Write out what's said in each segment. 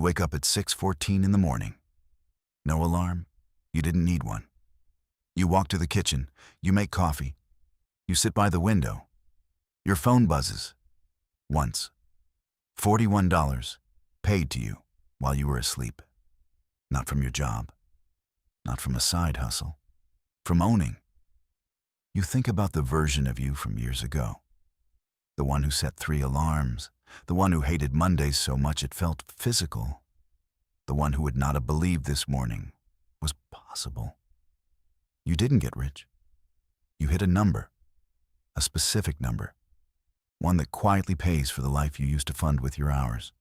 wake up at 6:14 in the morning. No alarm. You didn't need one. You walk to the kitchen. You make coffee. You sit by the window. Your phone buzzes. Once. $41 paid to you while you were asleep. Not from your job. Not from a side hustle. From owning. You think about the version of you from years ago. The one who set 3 alarms. The one who hated Mondays so much it felt physical. The one who would not have believed this morning was possible. You didn't get rich. You hit a number. A specific number. One that quietly pays for the life you used to fund with your hours.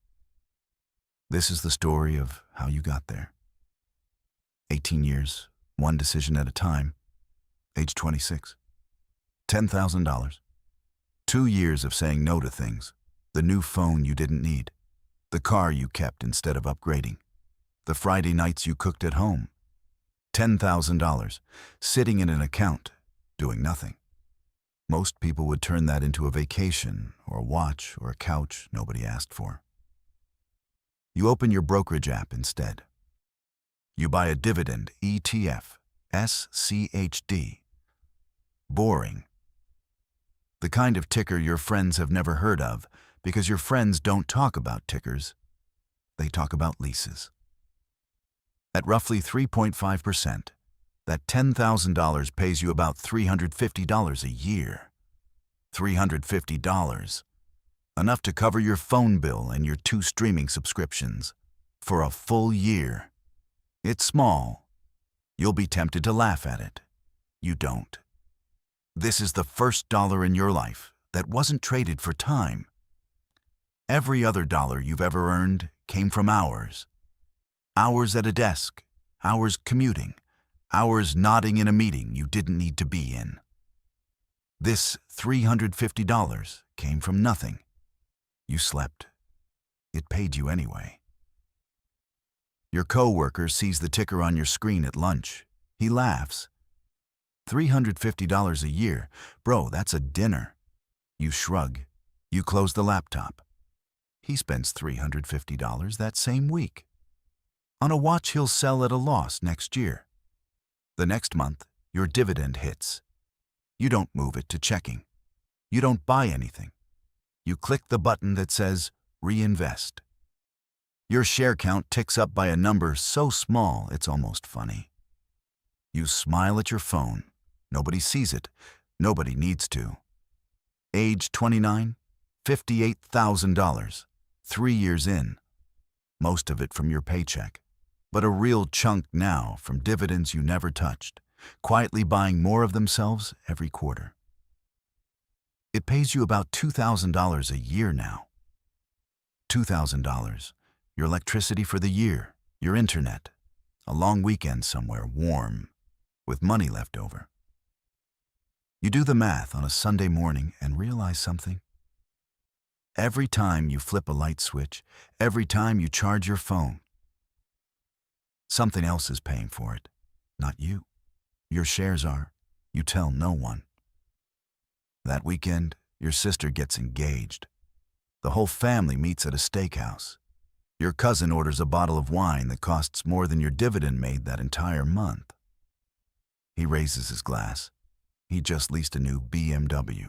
This is the story of how you got there. 18 years, one decision at a time. Age 26. $10,000. 2 years of saying no to things. The new phone you didn't need. The car you kept instead of upgrading. The Friday nights you cooked at home. $10,000, sitting in an account, doing nothing. Most people would turn that into a vacation or a watch or a couch nobody asked for. You open your brokerage app instead. You buy a Dividend ETF, SCHD. Boring. The kind of ticker your friends have never heard of because your friends don't talk about tickers. They talk about leases. At roughly 3.5%, that $10,000 pays you about $350 a year. $350. Enough to cover your phone bill and your 2 streaming subscriptions. For a full year. It's small. You'll be tempted to laugh at it. You don't. This is the first dollar in your life that wasn't traded for time. Every other dollar you've ever earned came from hours. Hours at a desk, hours commuting, hours nodding in a meeting you didn't need to be in. This $350 came from nothing. You slept. It paid you anyway. Your coworker sees the ticker on your screen at lunch. He laughs. $350 a year. Bro, that's a dinner. You shrug. You close the laptop. He spends $350 that same week. On a watch he'll sell at a loss next year. The next month, your dividend hits. You don't move it to checking. You don't buy anything. You click the button that says reinvest. Your share count ticks up by a number so small it's almost funny. You smile at your phone. Nobody sees it. Nobody needs to. Age 29, $58,000. 3 years in. Most of it from your paycheck. But a real chunk now from dividends you never touched, quietly buying more of themselves every quarter. It pays you about $2,000 a year now. $2,000. Your electricity for the year, your internet, a long weekend somewhere warm, with money left over. You do the math on a Sunday morning and realize something. Every time you flip a light switch, every time you charge your phone, something else is paying for it, not you. Your shares are. You tell no one. That weekend, your sister gets engaged. The whole family meets at a steakhouse. Your cousin orders a bottle of wine that costs more than your dividend made that entire month. He raises his glass. He just leased a new BMW.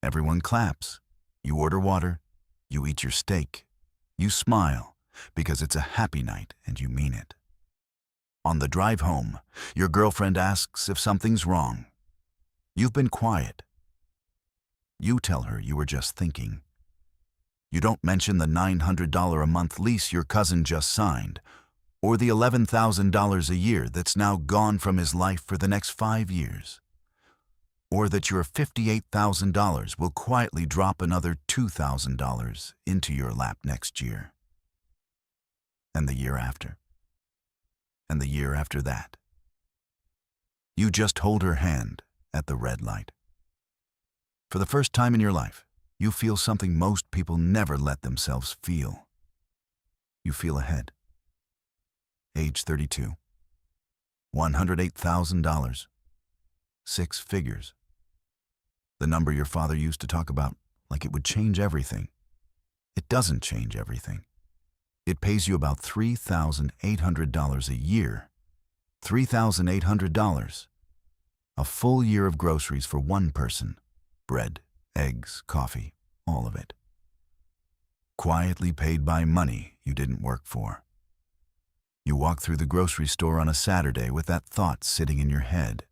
Everyone claps. You order water. You eat your steak. You smile because it's a happy night and you mean it. On the drive home, your girlfriend asks if something's wrong. You've been quiet. You tell her you were just thinking. You don't mention the $900 a month lease your cousin just signed, or the $11,000 a year that's now gone from his life for the next 5 years, or that your $58,000 will quietly drop another $2,000 into your lap next year, and the year after, and the year after that. You just hold her hand at the red light. For the first time in your life, you feel something most people never let themselves feel. You feel ahead. Age 32. $108,000. 6 figures. The number your father used to talk about like it would change everything. It doesn't change everything. It pays you about $3,800 a year. $3,800. A full year of groceries for one person. Bread, eggs, coffee, all of it. Quietly paid by money you didn't work for. You walk through the grocery store on a Saturday with that thought sitting in your head.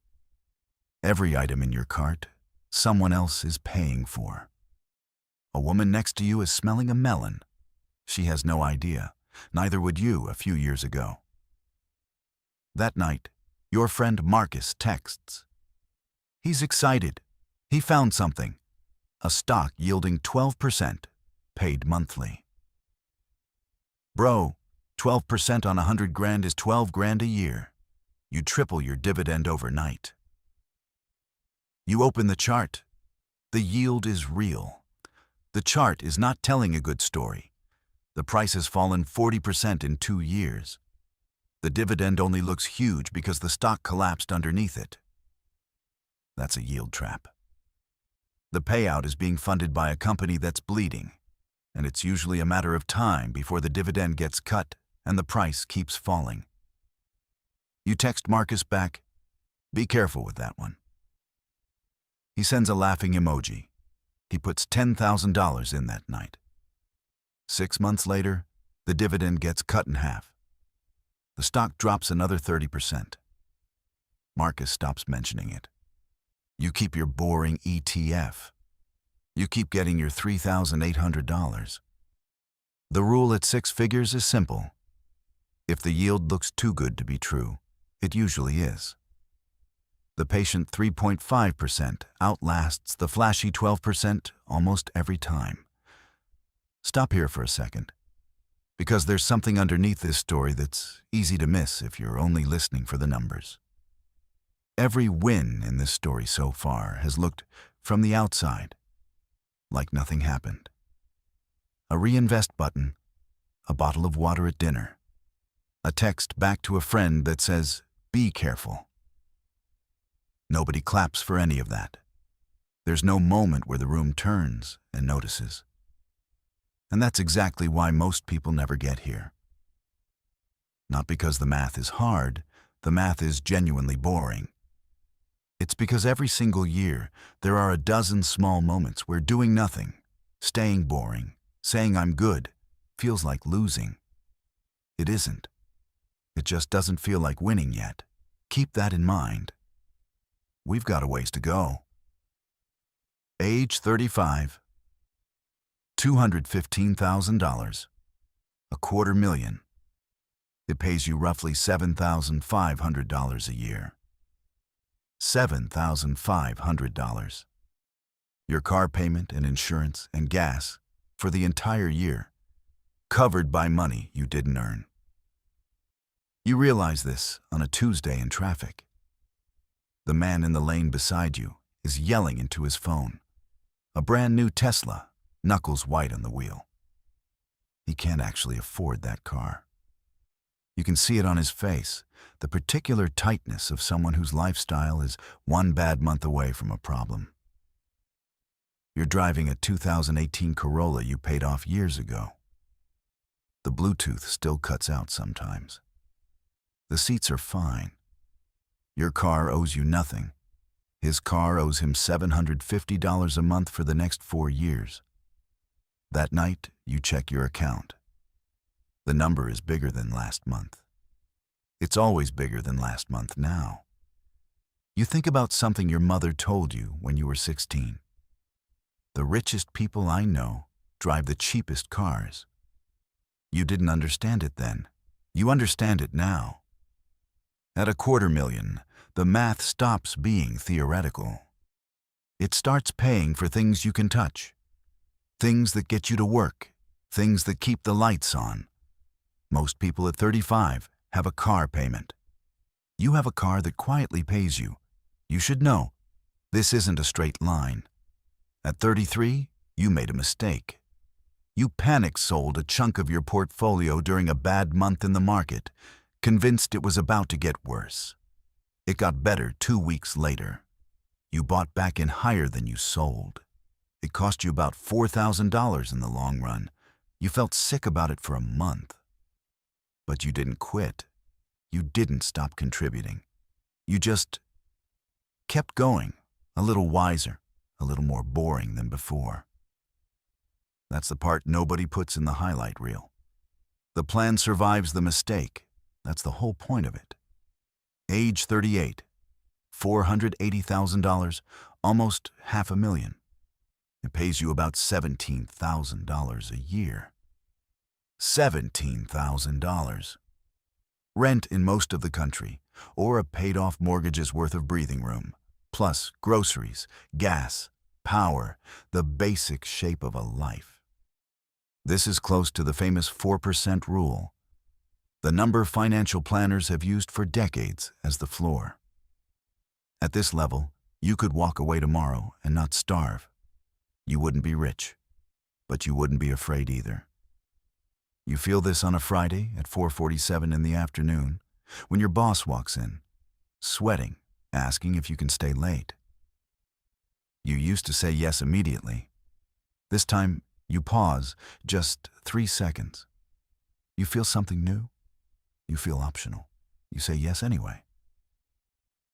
Every item in your cart, someone else is paying for. A woman next to you is smelling a melon. She has no idea. Neither would you a few years ago. That night, your friend Marcus texts. He's excited. He found something. A stock yielding 12%, paid monthly. Bro, 12% on 100 grand is 12 grand a year. You triple your dividend overnight. You open the chart. The yield is real. The chart is not telling a good story. The price has fallen 40% in 2 years. The dividend only looks huge because the stock collapsed underneath it. That's a yield trap. The payout is being funded by a company that's bleeding, and it's usually a matter of time before the dividend gets cut and the price keeps falling. You text Marcus back, "Be careful with that one." He sends a laughing emoji. He puts $10,000 in that night. 6 months later, the dividend gets cut in half. The stock drops another 30%. Marcus stops mentioning it. You keep your boring ETF. You keep getting your $3,800. The rule at 6 figures is simple. If the yield looks too good to be true, it usually is. The patient 3.5% outlasts the flashy 12% almost every time. Stop here for a second, because there's something underneath this story that's easy to miss if you're only listening for the numbers. Every win in this story so far has looked, from the outside, like nothing happened. A reinvest button, a bottle of water at dinner, a text back to a friend that says, "Be careful." Nobody claps for any of that. There's no moment where the room turns and notices. And that's exactly why most people never get here. Not because the math is hard, the math is genuinely boring. It's because every single year, there are a dozen small moments where doing nothing, staying boring, saying I'm good, feels like losing. It isn't. It just doesn't feel like winning yet. Keep that in mind. We've got a ways to go. Age 35. $215,000. $250,000. It pays you roughly $7,500 a year. $7,500. Your car payment and insurance and gas for the entire year, covered by money you didn't earn. You realize this on a Tuesday in traffic. The man in the lane beside you is yelling into his phone. A brand new Tesla, knuckles white on the wheel. He can't actually afford that car. You can see it on his face, the particular tightness of someone whose lifestyle is one bad month away from a problem. You're driving a 2018 Corolla you paid off years ago. The Bluetooth still cuts out sometimes. The seats are fine. Your car owes you nothing. His car owes him $750 a month for the next 4 years. That night, you check your account. The number is bigger than last month. It's always bigger than last month now. You think about something your mother told you when you were 16. The richest people I know drive the cheapest cars. You didn't understand it then. You understand it now. At $250,000, the math stops being theoretical. It starts paying for things you can touch. Things that get you to work. Things that keep the lights on. Most people at 35 have a car payment. You have a car that quietly pays you. You should know, this isn't a straight line. At 33, you made a mistake. You panic sold a chunk of your portfolio during a bad month in the market, convinced it was about to get worse. It got better 2 weeks later. You bought back in higher than you sold. It cost you about $4,000 in the long run. You felt sick about it for a month. But you didn't quit. You didn't stop contributing. You just kept going, a little wiser, a little more boring than before. That's the part nobody puts in the highlight reel. The plan survives the mistake. That's the whole point of it. Age 38, $480,000, almost $500,000. It pays you about $17,000 a year. $17,000. Rent in most of the country, or a paid-off mortgage's worth of breathing room, plus groceries, gas, power, the basic shape of a life. This is close to the famous 4% rule, the number financial planners have used for decades as the floor. At this level, you could walk away tomorrow and not starve. You wouldn't be rich, but you wouldn't be afraid either. You feel this on a Friday at 4:47 in the afternoon when your boss walks in, sweating, asking if you can stay late. You used to say yes immediately. This time, you pause just 3 seconds. You feel something new. You feel optional. You say yes anyway.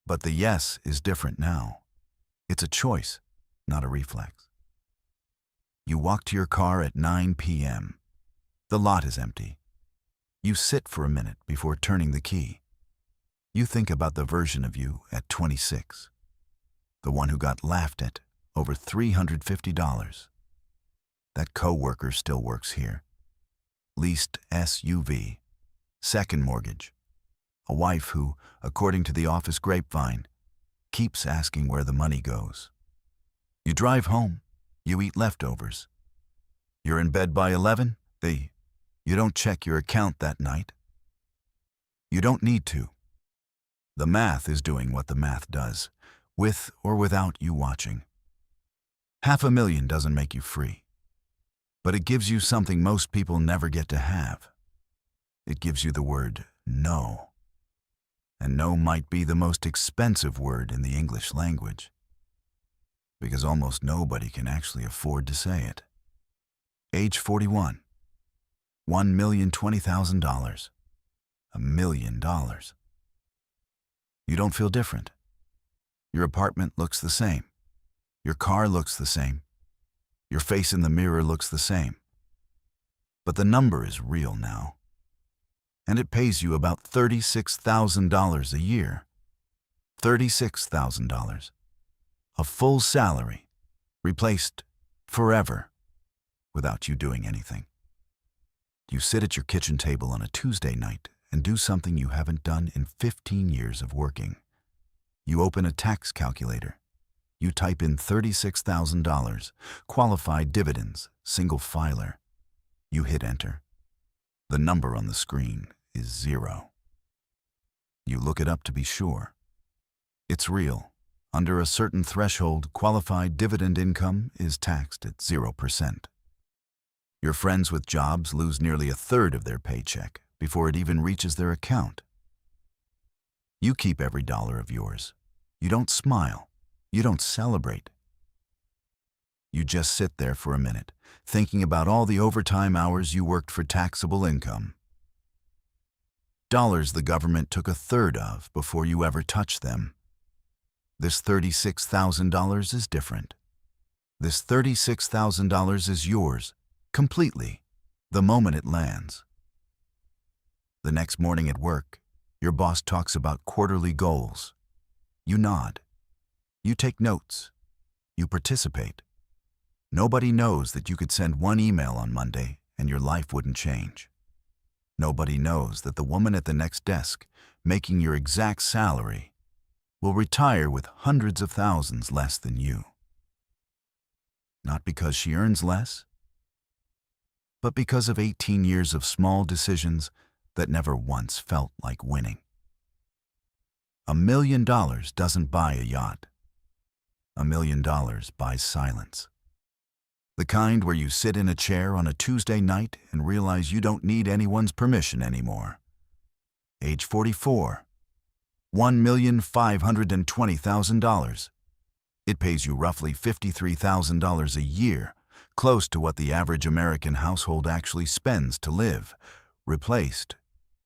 But the yes is different now. It's a choice, not a reflex. You walk to your car at 9 p.m. The lot is empty. You sit for a minute before turning the key. You think about the version of you at 26, the one who got laughed at over $350. That coworker still works here. Leased SUV, second mortgage. A wife who, according to the office grapevine, keeps asking where the money goes. You drive home. You eat leftovers. You're in bed by 11. You don't check your account that night. You don't need to. The math is doing what the math does, with or without you watching. $500,000 doesn't make you free, but it gives you something most people never get to have. It gives you the word no. And no might be the most expensive word in the English language, because almost nobody can actually afford to say it. Age 41, $1,020,000, $1 million. You don't feel different. Your apartment looks the same. Your car looks the same. Your face in the mirror looks the same. But the number is real now. And it pays you about $36,000 a year. $36,000. A full salary, replaced forever, without you doing anything. You sit at your kitchen table on a Tuesday night and do something you haven't done in 15 years of working. You open a tax calculator. You type in $36,000, qualified dividends, single filer. You hit enter. The number on the screen is 0. You look it up to be sure. It's real. Under a certain threshold, qualified dividend income is taxed at 0%. Your friends with jobs lose nearly a third of their paycheck before it even reaches their account. You keep every dollar of yours. You don't smile. You don't celebrate. You just sit there for a minute, thinking about all the overtime hours you worked for taxable income. Dollars the government took a third of before you ever touched them. This $36,000 is different. This $36,000 is yours, completely, the moment it lands. The next morning at work, your boss talks about quarterly goals. You nod. You take notes. You participate. Nobody knows that you could send one email on Monday and your life wouldn't change. Nobody knows that the woman at the next desk, making your exact salary, will retire with hundreds of thousands less than you. Not because she earns less, but because of 18 years of small decisions that never once felt like winning. $1 million doesn't buy a yacht. $1 million buys silence. The kind where you sit in a chair on a Tuesday night and realize you don't need anyone's permission anymore. Age 44, $1,520,000. It pays you roughly $53,000 a year, close to what the average American household actually spends to live, replaced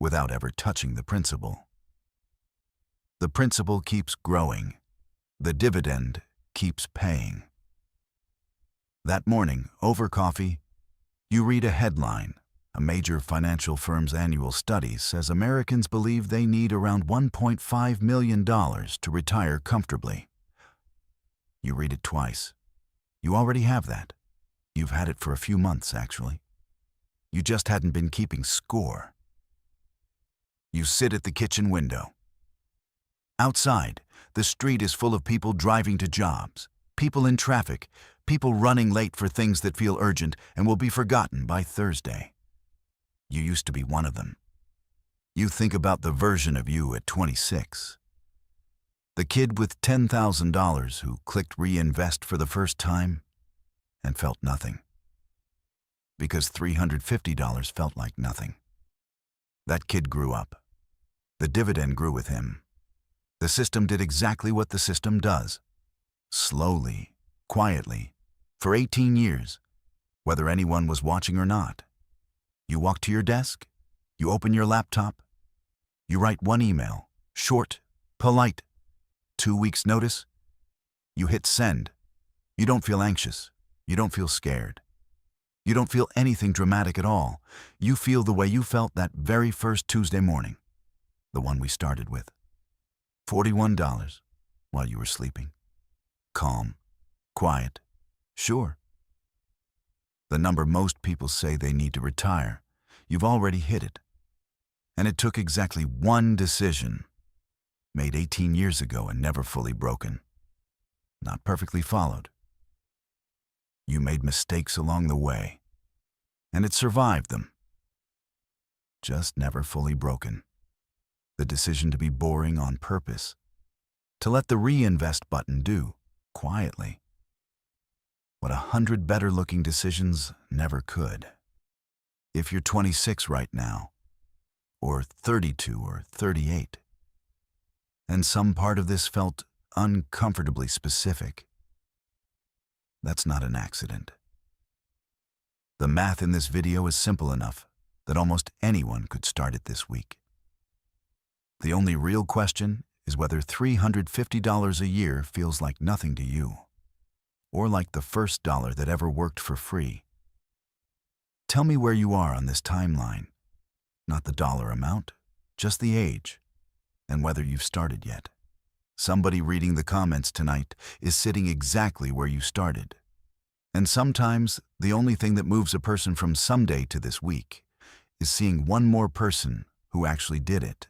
without ever touching the principal. The principal keeps growing. The dividend keeps paying. That morning, over coffee, you read a headline. A major financial firm's annual study says Americans believe they need around $1.5 million to retire comfortably. You read it twice. You already have that. You've had it for a few months, actually. You just hadn't been keeping score. You sit at the kitchen window. Outside, the street is full of people driving to jobs, people in traffic, people running late for things that feel urgent and will be forgotten by Thursday. You used to be one of them. You think about the version of you at 26. The kid with $10,000 who clicked reinvest for the first time and felt nothing. Because $350 felt like nothing. That kid grew up. The dividend grew with him. The system did exactly what the system does. Slowly, quietly, for 18 years, whether anyone was watching or not. You walk to your desk, you open your laptop, you write one email, short, polite, 2 weeks notice, you hit send. You don't feel anxious, you don't feel scared. You don't feel anything dramatic at all. You feel the way you felt that very first Tuesday morning, the one we started with. $41 while you were sleeping. Calm, quiet, sure. The number most people say they need to retire, you've already hit it. And it took exactly one decision, made 18 years ago and never fully broken. Not perfectly followed. You made mistakes along the way, and it survived them. Just never fully broken. The decision to be boring on purpose, to let the reinvest button do, quietly, what 100 better-looking decisions never could. If you're 26 right now, or 32 or 38, and some part of this felt uncomfortably specific, that's not an accident. The math in this video is simple enough that almost anyone could start it this week. The only real question is whether $350 a year feels like nothing to you, or like the first dollar that ever worked for free. Tell me where you are on this timeline, not the dollar amount, just the age, and whether you've started yet. Somebody reading the comments tonight is sitting exactly where you started. And sometimes the only thing that moves a person from someday to this week is seeing one more person who actually did it.